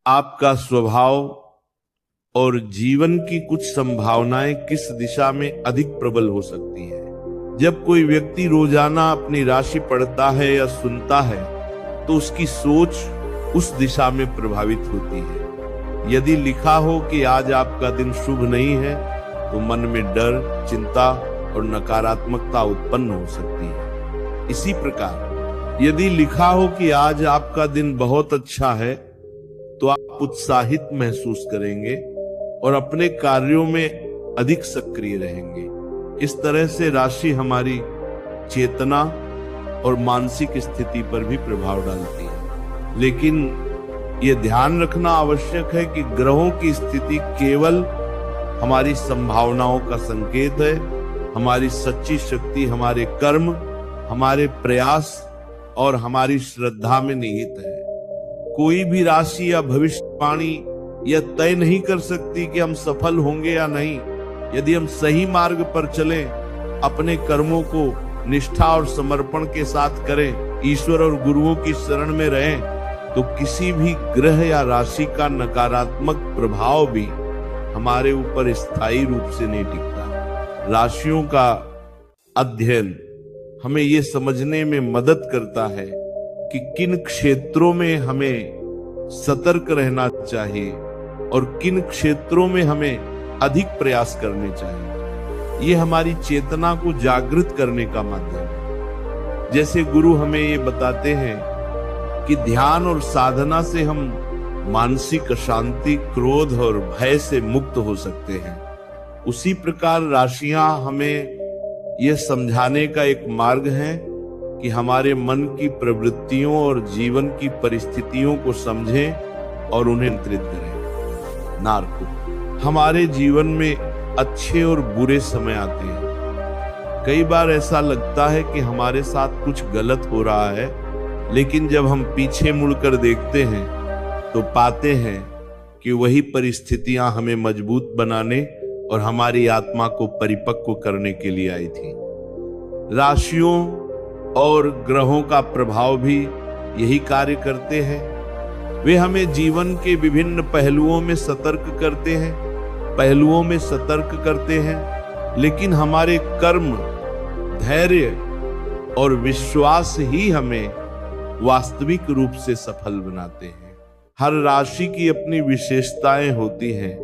आपका स्वभाव और जीवन की कुछ संभावनाएं किस दिशा में अधिक प्रबल हो सकती हैं। जब कोई व्यक्ति रोजाना अपनी राशि पढ़ता है या सुनता है तो उसकी सोच उस दिशा में प्रभावित होती है। यदि लिखा हो कि आज आपका दिन शुभ नहीं है तो मन में डर, चिंता और नकारात्मकता उत्पन्न हो सकती है। इसी प्रकार यदि लिखा हो कि आज आपका दिन बहुत अच्छा है तो आप उत्साहित महसूस करेंगे और अपने कार्यों में अधिक सक्रिय रहेंगे। इस तरह से राशि हमारी चेतना और मानसिक स्थिति पर भी प्रभाव डालती है। लेकिन यह ध्यान रखना आवश्यक है कि ग्रहों की स्थिति केवल हमारी संभावनाओं का संकेत है। हमारी सच्ची शक्ति हमारे कर्म, हमारे प्रयास और हमारी श्रद्धा में निहित है। कोई भी राशि या भविष्यवाणी यह तय नहीं कर सकती कि हम सफल होंगे या नहीं। यदि हम सही मार्ग पर चलें, अपने कर्मों को निष्ठा और समर्पण के साथ करें, ईश्वर और गुरुओं की शरण में रहें, तो किसी भी ग्रह या राशि का नकारात्मक प्रभाव भी हमारे ऊपर स्थायी रूप से नहीं टिकता। राशियों का अध्ययन हमें यह समझने में मदद करता है कि किन क्षेत्रों में हमें सतर्क रहना चाहिए और किन क्षेत्रों में हमें अधिक प्रयास करने चाहिए। ये हमारी चेतना को जागृत करने का माध्यम है। जैसे गुरु हमें ये बताते हैं कि ध्यान और साधना से हम मानसिक अशांति, क्रोध और भय से मुक्त हो सकते हैं, उसी प्रकार राशियां हमें यह समझाने का एक मार्ग है कि हमारे मन की प्रवृत्तियों और जीवन की परिस्थितियों को समझें और उन्हें नियंत्रित करें। नारको, हमारे जीवन में अच्छे और बुरे समय आते हैं। कई बार ऐसा लगता है कि हमारे साथ कुछ गलत हो रहा है, लेकिन जब हम पीछे मुड़कर देखते हैं तो पाते हैं कि वही परिस्थितियां हमें मजबूत बनाने और हमारी आत्मा को परिपक्व करने के लिए आई थी। राशियों और ग्रहों का प्रभाव भी यही कार्य करते हैं। वे हमें जीवन के विभिन्न पहलुओं में सतर्क करते हैं, लेकिन हमारे कर्म, धैर्य और विश्वास ही हमें वास्तविक रूप से सफल बनाते हैं। हर राशि की अपनी विशेषताएं होती हैं।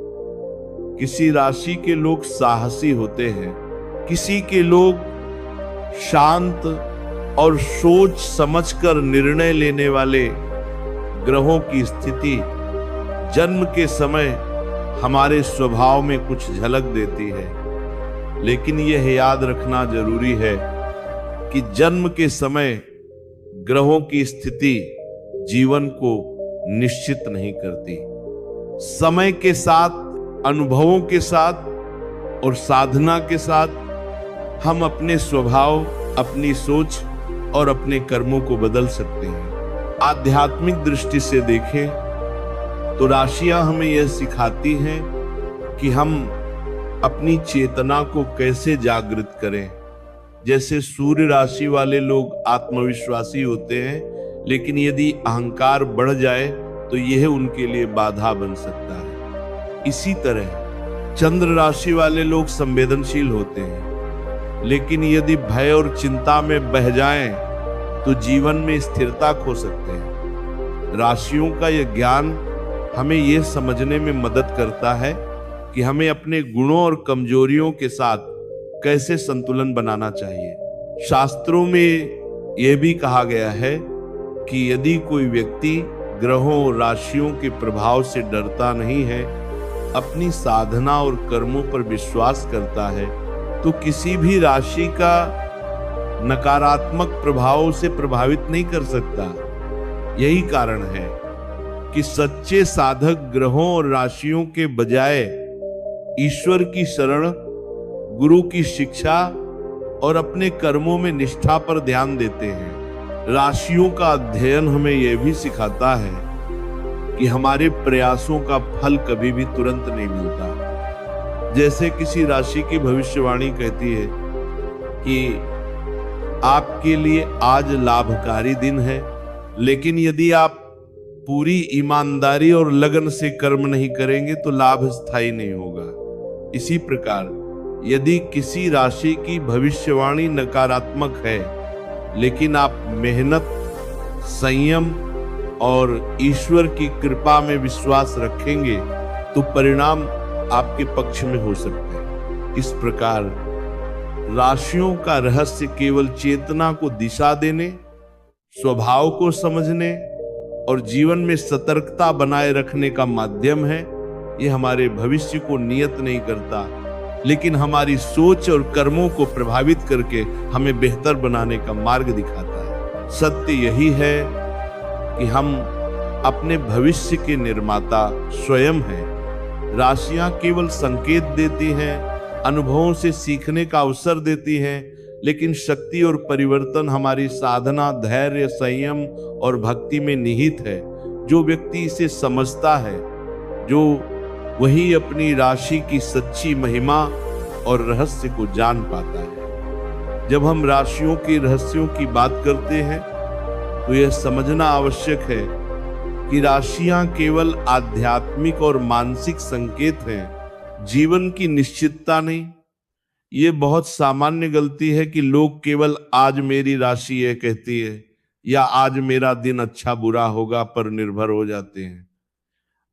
किसी राशि के लोग साहसी होते हैं, किसी के लोग शांत और सोच समझकर निर्णय लेने वाले। ग्रहों की स्थिति जन्म के समय हमारे स्वभाव में कुछ झलक देती है, लेकिन यह याद रखना जरूरी है कि जन्म के समय ग्रहों की स्थिति जीवन को निश्चित नहीं करती। समय के साथ, अनुभवों के साथ और साधना के साथ हम अपने स्वभाव, अपनी सोच और अपने कर्मों को बदल सकते हैं। आध्यात्मिक दृष्टि से देखें तो राशियां हमें यह सिखाती हैं कि हम अपनी चेतना को कैसे जागृत करें। जैसे सूर्य राशि वाले लोग आत्मविश्वासी होते हैं, लेकिन यदि अहंकार बढ़ जाए तो यह उनके लिए बाधा बन सकता है। इसी तरह चंद्र राशि वाले लोग संवेदनशील होते हैं, लेकिन यदि भय और चिंता में बह जाएं तो जीवन में स्थिरता खो सकते हैं। राशियों का यह ज्ञान हमें यह समझने में मदद करता है कि हमें अपने गुणों और कमजोरियों के साथ कैसे संतुलन बनाना चाहिए। शास्त्रों में यह भी कहा गया है कि यदि कोई व्यक्ति ग्रहों और राशियों के प्रभाव से डरता नहीं है, अपनी साधना और कर्मों पर विश्वास करता है, तो किसी भी राशि का नकारात्मक प्रभाव से प्रभावित नहीं कर सकता। यही कारण है कि सच्चे साधक ग्रहों और राशियों के बजाय ईश्वर की शरण, गुरु की शिक्षा और अपने कर्मों में निष्ठा पर ध्यान देते हैं। राशियों का अध्ययन हमें यह भी सिखाता है कि हमारे प्रयासों का फल कभी भी तुरंत नहीं मिलता। जैसे किसी राशि की भविष्यवाणी कहती है कि आपके लिए आज लाभकारी दिन है, लेकिन यदि आप पूरी ईमानदारी और लगन से कर्म नहीं करेंगे तो लाभ स्थायी नहीं होगा। इसी प्रकार यदि किसी राशि की भविष्यवाणी नकारात्मक है, लेकिन आप मेहनत, संयम और ईश्वर की कृपा में विश्वास रखेंगे तो परिणाम आपके पक्ष में हो सकते हैं। इस प्रकार राशियों का रहस्य केवल चेतना को दिशा देने, स्वभाव को समझने और जीवन में सतर्कता बनाए रखने का माध्यम है। ये हमारे भविष्य को नियत नहीं करता, लेकिन हमारी सोच और कर्मों को प्रभावित करके हमें बेहतर बनाने का मार्ग दिखाता है। सत्य यही है कि हम अपने भविष्य के निर्माता स्वयं हैं। राशियां केवल संकेत देती हैं, अनुभवों से सीखने का अवसर देती हैं, लेकिन शक्ति और परिवर्तन हमारी साधना, धैर्य, संयम और भक्ति में निहित है। जो व्यक्ति इसे समझता है, जो वही अपनी राशि की सच्ची महिमा और रहस्य को जान पाता है। जब हम राशियों के रहस्यों की बात करते हैं तो यह समझना आवश्यक है कि राशियां केवल आध्यात्मिक और मानसिक संकेत हैं, जीवन की निश्चितता नहीं। ये बहुत सामान्य गलती है कि लोग केवल आज मेरी राशि ये कहती है या आज मेरा दिन अच्छा बुरा होगा पर निर्भर हो जाते हैं।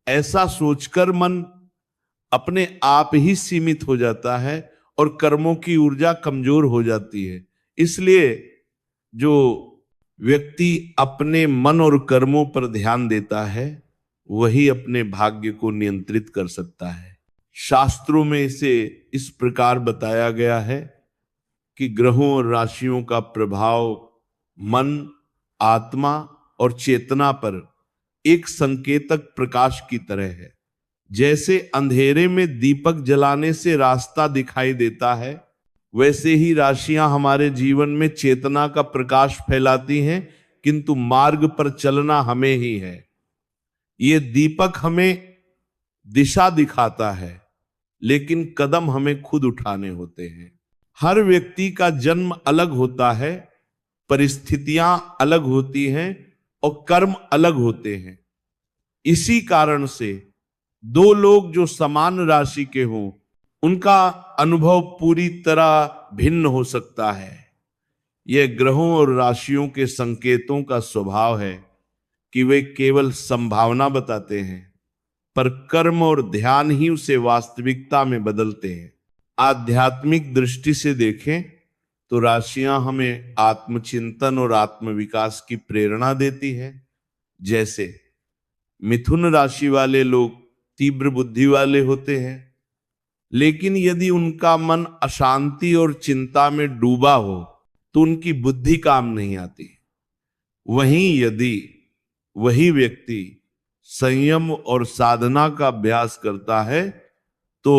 ऐसा सोचकर मन अपने आप ही सीमित हो जाता है और कर्मों की ऊर्जा कमजोर हो जाती है। इसलिए जो व्यक्ति अपने मन और कर्मों पर ध्यान देता है वही अपने भाग्य को नियंत्रित कर सकता है। शास्त्रों में इसे इस प्रकार बताया गया है कि ग्रहों और राशियों का प्रभाव मन, आत्मा और चेतना पर एक संकेतक प्रकाश की तरह है। जैसे अंधेरे में दीपक जलाने से रास्ता दिखाई देता है, वैसे ही राशियां हमारे जीवन में चेतना का प्रकाश फैलाती हैं, किंतु मार्ग पर चलना हमें ही है। ये दीपक हमें दिशा दिखाता है, लेकिन कदम हमें खुद उठाने होते हैं। हर व्यक्ति का जन्म अलग होता है, परिस्थितियां अलग होती हैं और कर्म अलग होते हैं। इसी कारण से दो लोग जो समान राशि के हों, उनका अनुभव पूरी तरह भिन्न हो सकता है। यह ग्रहों और राशियों के संकेतों का स्वभाव है कि वे केवल संभावना बताते हैं, पर कर्म और ध्यान ही उसे वास्तविकता में बदलते हैं। आध्यात्मिक दृष्टि से देखें तो राशियां हमें आत्मचिंतन और आत्मविकास की प्रेरणा देती है। जैसे मिथुन राशि वाले लोग तीव्र बुद्धि वाले होते हैं, लेकिन यदि उनका मन अशांति और चिंता में डूबा हो तो उनकी बुद्धि काम नहीं आती। वहीं यदि वही व्यक्ति संयम और साधना का अभ्यास करता है तो